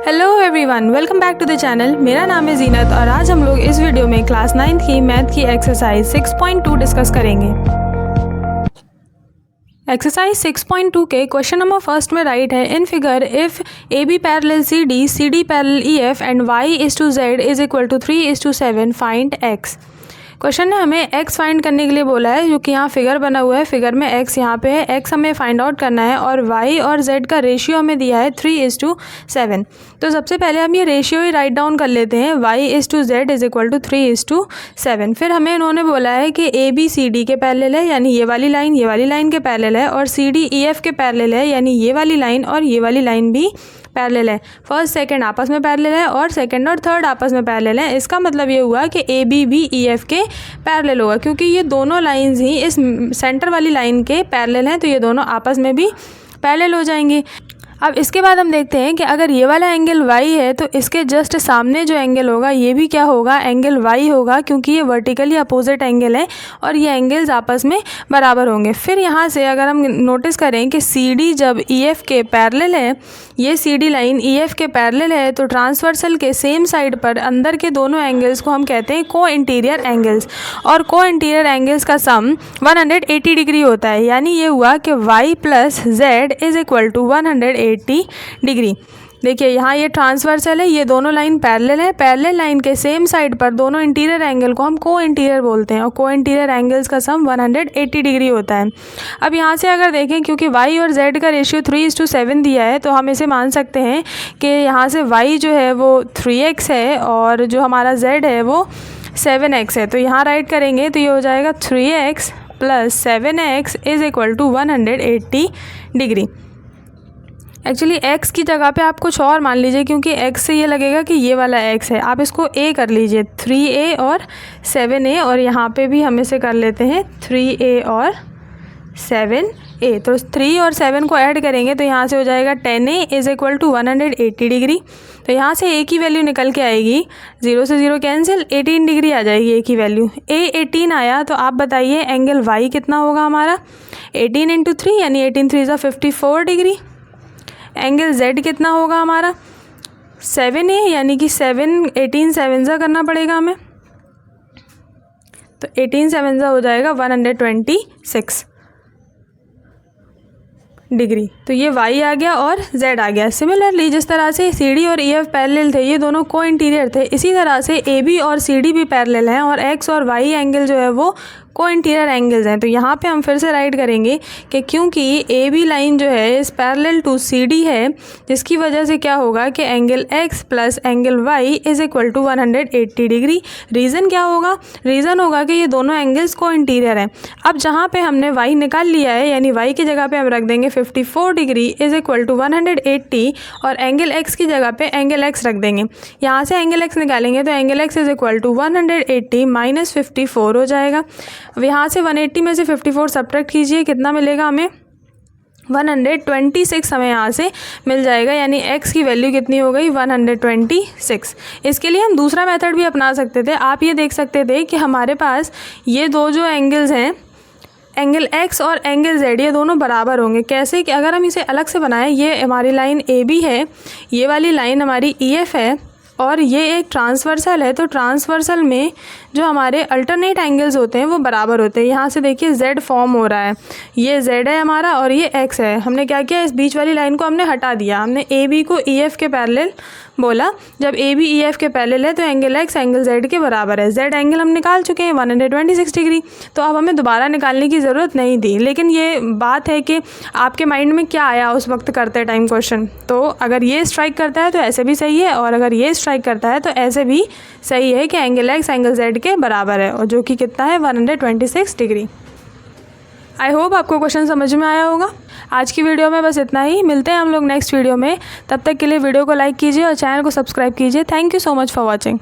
Hello everyone, welcome back to the channel. मेरा नाम है जीनत और आज हम लोग इस वीडियो में क्लास 9th की मैथ की एक्सरसाइज 6.2 डिस्कस करेंगे। एक्सरसाइज 6.2 के क्वेश्चन नंबर फर्स्ट में राइट है, in figure if A B parallel C D parallel E F and y is to z is equal to 3:7 find x. Question ने हमें x find करने के लिए बोला है, जो कि यहाँ फिगर बना हुआ है। फिगर में x यहाँ पे है, x हमें फाइंड आउट करना है और y और z का रेशियो हमें दिया है 3:7। तो सबसे पहले हम ये रेशियो ही राइट डाउन कर लेते हैं, y/z इज इक्वल टू 3:7। फिर हमें इन्होंने बोला है कि ए बी सी डी के पैरेलल है, यानी ये वाली लाइन के पैरेलल है, और सी डी ई एफ के पैरेलल है, यानी ये वाली लाइन और ये वाली लाइन भी पैरेलल है। फर्स्ट सेकंड आपस में पैरेलल है और सेकंड और थर्ड आपस में पैरेलल है। इसका मतलब ये हुआ कि ए बी भी ई एफ के पैरेलल होगा, क्योंकि ये दोनों लाइंस ही इस सेंटर वाली लाइन के पैरेलल हैं, तो ये दोनों आपस में भी पैरेलल हो जाएंगे। अब इसके बाद हम देखते हैं कि अगर ये वाला एंगल y है तो इसके जस्ट सामने जो एंगल होगा ये भी क्या होगा, एंगल y होगा, क्योंकि ये वर्टिकली अपोजिट एंगल है और ये एंगल्स आपस में बराबर होंगे। फिर यहाँ से अगर हम नोटिस करें कि CD जब EF के पैरेलल है, ये CD लाइन EF के पैरेलल है, तो ट्रांसवर्सल के सेम साइड पर अंदर के दोनों एंगल्स को हम कहते हैं को इंटीरियर एंगल्स, और को इंटीरियर एंगल्स का सम 180 डिग्री होता है। यानी ये हुआ कि y + z is equal to 180 degree. देखिए यहाँ ये ट्रांसवर्सल है, ये दोनों लाइन पैरेलल है, पैरेलल लाइन के सेम साइड पर दोनों इंटीरियर एंगल को हम को इंटीरियर बोलते हैं, और को इंटीरियर एंगल्स का सम 180 डिग्री होता है। अब यहाँ से अगर देखें, क्योंकि y और z का रेशियो 3:7 दिया है, तो हम इसे मान सकते हैं कि यहाँ से y जो है वो 3x है और जो हमारा z है वो 7x है। तो यहाँ राइट करेंगे तो ये हो जाएगा 3x + 7x is equal to 180 degree. Actually x की जगह पे आप कुछ और मान लीजिए, क्योंकि x से ये लगेगा कि ये वाला x है। आप इसको a कर लीजिए, 3a और 7a, और यहाँ पे भी हम इसे कर लेते हैं 3a और 7a। तो 3 और 7 को ऐड करेंगे तो यहाँ से हो जाएगा 10a is equal to 180 degree. तो यहाँ से a की वैल्यू निकल के आएगी, 0 से 0 कैंसिल, 18 डिग्री आ जाएगी a की वैल्यू। a 18 आया तो आप बताइए एंगल y कितना होगा हमारा, 18 × 3 यानी 18 3 = 54 डिग्री। एंगल z कितना होगा हमारा 7a, यानी कि 18 7 करना पड़ेगा हमें, तो 18 7 हो जाएगा 126 डिग्री। तो ये y आ गया और z आ गया। सिमिलरली जिस तरह से CD और EF पैरेलल थे, ये दोनों को इंटीरियर थे, इसी तरह से AB और CD भी पैरेलल हैं और x और y एंगल जो है वो को इंटीरियर एंगल्स हैं। तो यहाँ पे हम फिर से राइट करेंगे कि क्योंकि AB लाइन जो है इस पैरेलल टू CD है, जिसकी वजह से क्या होगा कि angle x + angle y is equal to 180 degree. Reason क्या होगा, रीज़न होगा कि ये दोनों एंगल्स को इंटीरियर हैं। अब जहाँ पे हमने y निकाल लिया है, यानी y की जगह पे हम रख देंगे 54 डिग्री इज इक्वल टू 180, और एंगल x की जगह पे एंगल x रख देंगे। यहाँ से एंगल x निकालेंगे तो angle x is equal to 180 - 54 हो जाएगा। अब यहाँ से 180 में से 54 सब्ट्रैक्ट कीजिए, कितना मिलेगा हमें, 126 हमें यहाँ से मिल जाएगा। यानी x की वैल्यू कितनी हो गई, 126। इसके लिए हम दूसरा मेथड भी अपना सकते थे। आप ये देख सकते थे कि हमारे पास ये दो जो एंगल्स हैं, एंगल x और एंगल z, ये दोनों बराबर होंगे। कैसे कि अगर हम इसे अलग से बनाएं, ये हमारी लाइन AB है, ये वाली लाइन हमारी EF है, और ये एक ट्रांसवर्सल है। तो ट्रांसवर्सल में जो हमारे अल्टरनेट एंगल्स होते हैं वो बराबर होते हैं। यहाँ से देखिए z फॉर्म हो रहा है, ये z है हमारा और ये x है। हमने क्या किया, इस बीच वाली लाइन को हमने हटा दिया, हमने AB को EF के पैरेलल बोला। जब AB EF के पैरेलल है तो एंगल x एंगल z के बराबर है। z एंगल हम निकाल चुके हैं 126 डिग्री, तो अब हमें दोबारा निकालने की ज़रूरत नहीं थी। लेकिन ये बात है कि आपके माइंड में क्या आया उस वक्त करते टाइम क्वेश्चन। तो अगर ये स्ट्राइक करता है तो ऐसे भी सही है, और अगर ये स्ट्राइक करता है तो ऐसे भी सही है कि एंगल x एंगल z के बराबर है, और जो कि कितना है 126 डिग्री। आई होप आपको क्वेश्चन समझ में आया होगा। आज की वीडियो में बस इतना ही, मिलते हैं हम लोग नेक्स्ट वीडियो में। तब तक के लिए वीडियो को लाइक कीजिए और चैनल को सब्सक्राइब कीजिए। Thank you so much for watching.